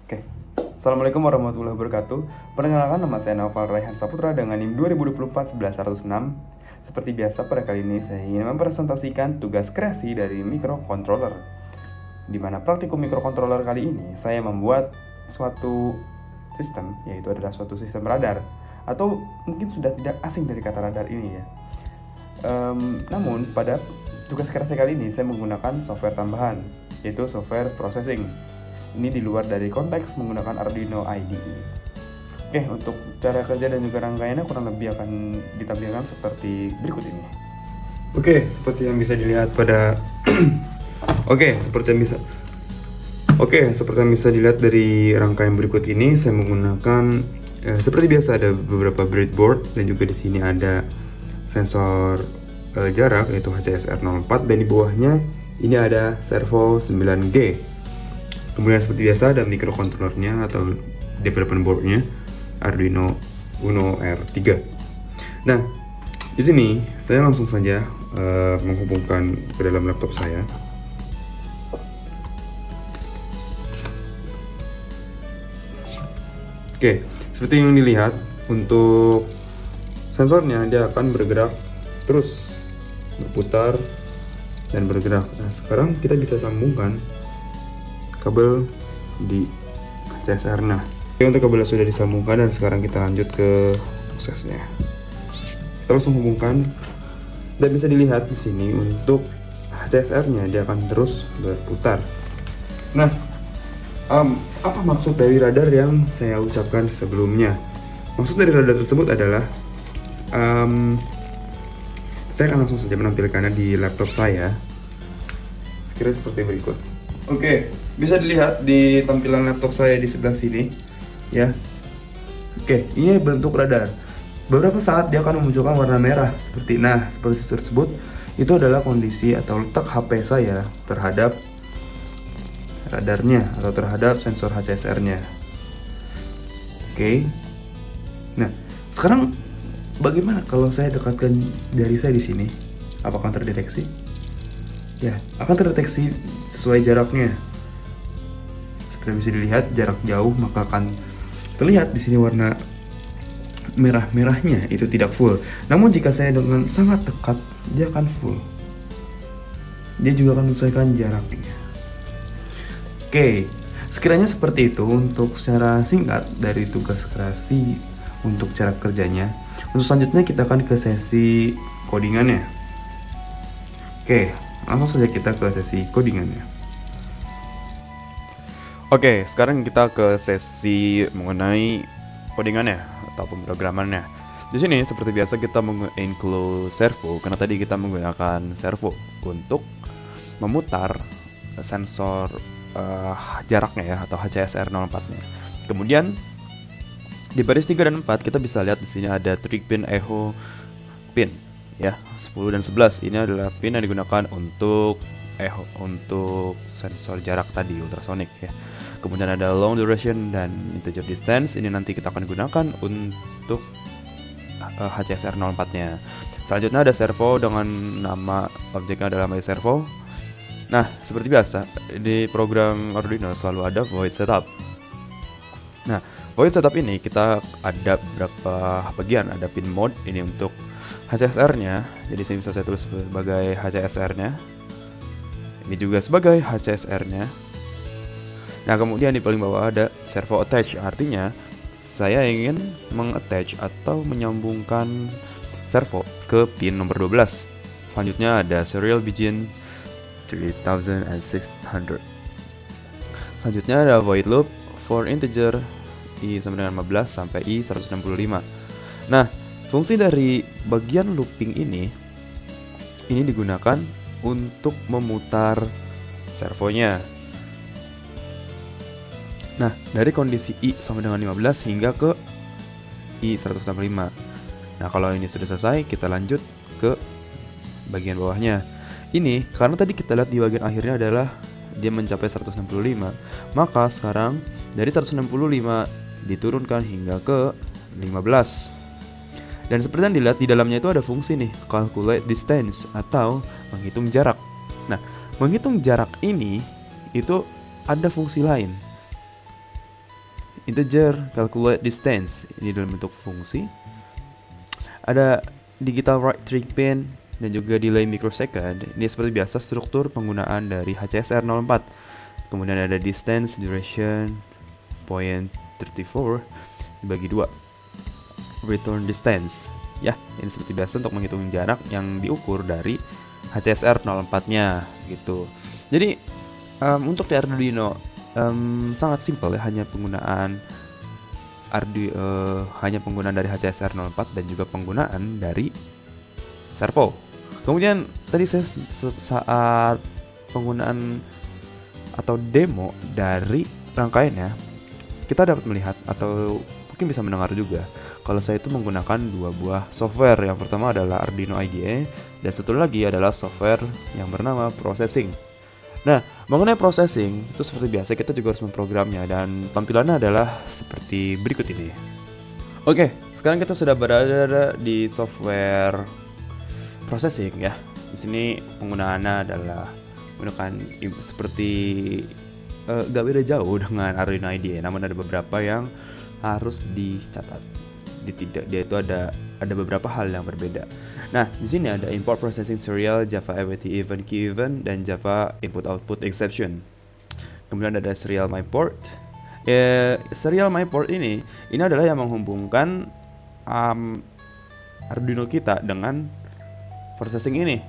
Oke, Assalamualaikum warahmatullahi wabarakatuh. Perkenalkan, nama saya Naufal Raihan Saputra dengan NIM 2024-11106. Seperti biasa, pada kali ini saya ingin mempresentasikan tugas kreasi dari microcontroller. Di mana praktikum microcontroller kali ini saya membuat suatu sistem, yaitu adalah suatu sistem radar, atau mungkin sudah tidak asing dari kata radar ini ya. Namun pada tugas kreasi kali ini saya menggunakan software tambahan, yaitu software processing. Ini di luar dari konteks menggunakan Arduino IDE. Oke, untuk cara kerja dan juga rangkaiannya kurang lebih akan ditampilkan seperti berikut ini. Oke, seperti yang bisa dilihat pada seperti yang bisa dilihat dari rangkaian berikut ini, saya menggunakan seperti biasa ada beberapa breadboard, dan juga di sini ada sensor jarak yaitu HCSR04, dan di bawahnya ini ada servo 9G. Kemudian seperti biasa ada microcontrollernya atau development boardnya Arduino Uno R3. Nah, di sini saya langsung saja menghubungkan ke dalam laptop saya. Oke, seperti yang dilihat, untuk sensornya dia akan bergerak terus, berputar dan bergerak. Nah, sekarang kita bisa sambungkan kabel di HCSR-nya. Oke, untuk kabelnya sudah disambungkan dan sekarang kita lanjut ke prosesnya. Kita langsung hubungkan, dan bisa dilihat di sini untuk HCSR-nya dia akan terus berputar. Nah, apa maksud dari radar yang saya ucapkan sebelumnya? Maksud dari radar tersebut adalah saya akan langsung saja menampilkannya di laptop saya. Sekiranya seperti berikut. Oke, bisa dilihat di tampilan laptop saya di sebelah sini, ya. Oke, ini bentuk radar. Beberapa saat dia akan memunculkan warna merah seperti tersebut. Itu adalah kondisi atau letak HP saya terhadap radarnya atau terhadap sensor HCSR-nya. Oke. Nah, sekarang bagaimana kalau saya dekatkan jari saya di sini? Apakah terdeteksi? Ya, akan terdeteksi sesuai jaraknya. Seperti bisa dilihat, jarak jauh maka akan terlihat di sini warna merah-merahnya itu tidak full. Namun jika saya dengan sangat dekat, dia akan full. Dia juga akan menyesuaikan jaraknya. Oke, sekiranya seperti itu untuk secara singkat dari tugas kreasi untuk cara kerjanya. Untuk selanjutnya kita akan ke sesi codingannya. Oke, langsung saja kita ke sesi codingannya. Oke, sekarang kita ke sesi mengenai codingannya atau pemrogramannya. Di sini seperti biasa kita meng-include servo, karena tadi kita menggunakan servo untuk memutar sensor jaraknya ya, atau HCSR04-nya. Kemudian di baris 3 dan 4 kita bisa lihat di sini ada trig pin echo pin ya, 10 dan 11. Ini adalah pin yang digunakan untuk sensor jarak tadi, ultrasonic ya. Kemudian ada long duration dan integer distance. Ini nanti kita akan gunakan untuk HCSR04-nya. Selanjutnya ada servo dengan nama objeknya adalah my servo. Nah, seperti biasa di program Arduino selalu ada void setup. Nah, void setup ini kita ada beberapa bagian. Ada pin mode, ini untuk HCSR-nya. Jadi sini bisa saya tulis sebagai HCSR-nya. Ini juga sebagai HCSR-nya. Nah, kemudian di paling bawah ada servo attach. Artinya saya ingin mengattach atau menyambungkan servo ke pin nomor 12. Selanjutnya ada serial begin 3600. Selanjutnya ada void loop for integer i sama dengan 15 sampai i 165. Nah, fungsi dari bagian looping ini digunakan untuk memutar servonya. Nah, dari kondisi i sama dengan 15 hingga ke i 165. Nah, kalau ini sudah selesai, kita lanjut ke bagian bawahnya. Ini karena tadi kita lihat di bagian akhirnya adalah dia mencapai 165, maka sekarang dari 165 diturunkan hingga ke 15. Dan seperti yang dilihat di dalamnya itu ada fungsi nih, calculate distance atau menghitung jarak. Nah, menghitung jarak ini itu ada fungsi lain. integer, calculate distance, ini dalam bentuk fungsi. Ada digital right trig pin dan juga delay microsecond. Ini seperti biasa struktur penggunaan dari HCSR 04. Kemudian ada distance, duration, point 34 dibagi 2. Return distance. Ya, ini seperti biasa untuk menghitung jarak yang diukur dari HCSR 04-nya gitu. Jadi untuk di Arduino sangat simpel ya, hanya penggunaan dari HCSR 04 dan juga penggunaan dari servo. Kemudian tadi saya saat penggunaan atau demo dari rangkaiannya, kita dapat melihat atau mungkin bisa mendengar juga kalau saya itu menggunakan 2 buah software. Yang pertama adalah Arduino IDE dan satu lagi adalah software yang bernama Processing. Nah, mengenai processing itu seperti biasa kita juga harus memprogramnya dan tampilannya adalah seperti berikut ini. Oke, sekarang kita sudah berada di software processing ya. Di sini penggunaannya adalah menggunakan seperti gak beda jauh dengan Arduino IDE, namun ada beberapa yang harus dicatat. Dia itu ada beberapa hal yang berbeda. Nah, di sini ada import processing serial, Java AWT event key event, dan Java input output exception. Kemudian ada serial myport. Serial myport ini adalah yang menghubungkan Arduino kita dengan processing ini.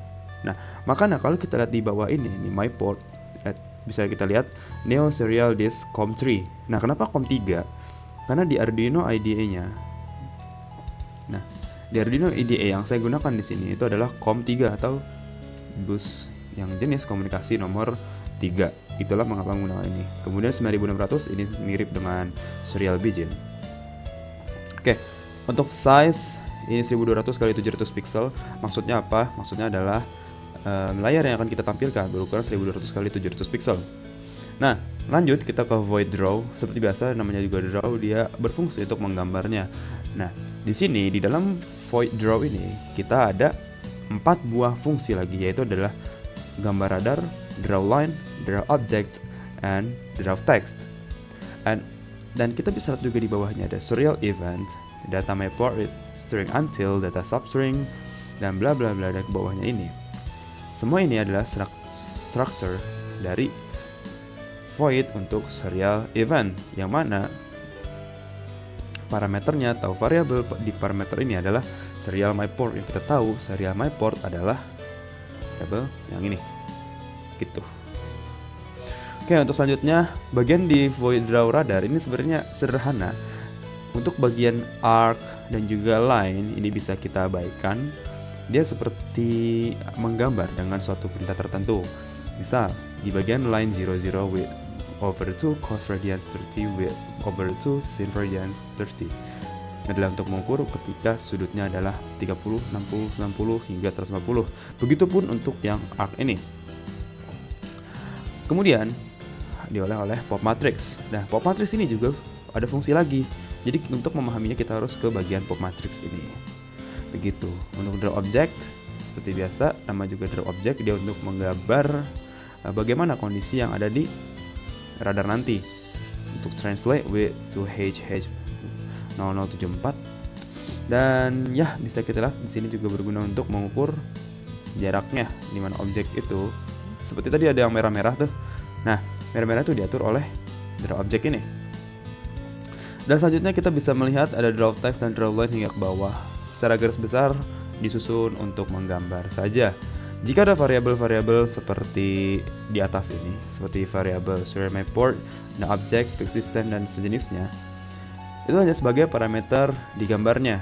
Nah, makanya kalau kita lihat di bawah ini myport, bisa kita lihat Neo Serial Disk COM3. Nah, kenapa COM3? Karena di Arduino IDE-nya. Nah, di Arduino IDE yang saya gunakan di sini itu adalah COM3 atau bus yang jenis komunikasi nomor 3. Itulah mengapa menggunakan ini. Kemudian 9600 ini mirip dengan Serial Begin. Oke, untuk size ini 1200 x 700 pixel. Maksudnya apa? Maksudnya adalah layar yang akan kita tampilkan berukuran 1200 x 700 pixel. Nah, lanjut kita ke void draw. Seperti biasa namanya juga draw, dia berfungsi untuk menggambarnya. Nah, di sini di dalam void draw ini kita ada 4 buah fungsi lagi, yaitu adalah gambar radar, draw line, draw object, and draw text. Dan kita bisa lihat juga di bawahnya ada serial event, data myport, string until, data substring, dan bla bla bla, dan ke bawahnya ini. Semua ini adalah structure dari void untuk serial event, yang mana parameternya atau variabel di parameter ini adalah serial myport. Yang kita tahu serial myport adalah variabel yang ini gitu. Oke, untuk selanjutnya bagian di void draw radar ini sebenarnya sederhana. Untuk bagian arc dan juga line ini bisa kita abaikan. Dia seperti menggambar dengan suatu perintah tertentu. Misal di bagian line 00 with over 2 cos radians 30 with over 2 sin radians 30 adalah untuk mengukur ketika sudutnya adalah 30, 60, 90 hingga 150. Begitupun untuk yang arc ini. Kemudian diolah oleh pop matrix. Nah, pop matrix ini juga ada fungsi lagi. Jadi untuk memahaminya kita harus ke bagian pop matrix ini. Begitu. Untuk draw object seperti biasa, nama juga draw object, dia untuk menggambar bagaimana kondisi yang ada di radar nanti. Untuk translate with to HH0074. Dan ya, bisa kita lihat di sini juga berguna untuk mengukur jaraknya di mana objek itu. Seperti tadi ada yang merah-merah tuh. Nah, merah-merah itu diatur oleh draw object ini. Dan selanjutnya kita bisa melihat ada draw text dan draw line hingga ke bawah. Secara garis besar disusun untuk menggambar saja. Jika ada variabel-variabel seperti di atas ini, seperti variabel serial myport, dan object, fixed system, dan sejenisnya, itu hanya sebagai parameter di gambarnya.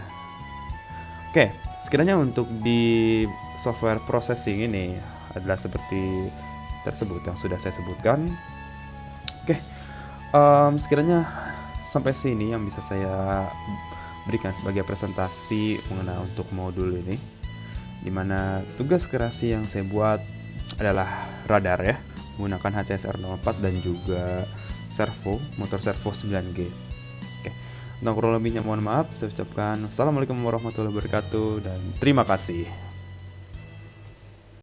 Oke, sekiranya untuk di software processing ini adalah seperti tersebut yang sudah saya sebutkan. Oke, sekiranya sampai sini yang bisa saya berikan sebagai presentasi mengenai untuk modul ini, dimana tugas kreasi yang saya buat adalah radar ya, menggunakan HCSR 04 dan juga servo, motor servo 9G. Oke, untuk kurang lebihnya mohon maaf, saya ucapkan Assalamualaikum warahmatullahi wabarakatuh dan terima kasih.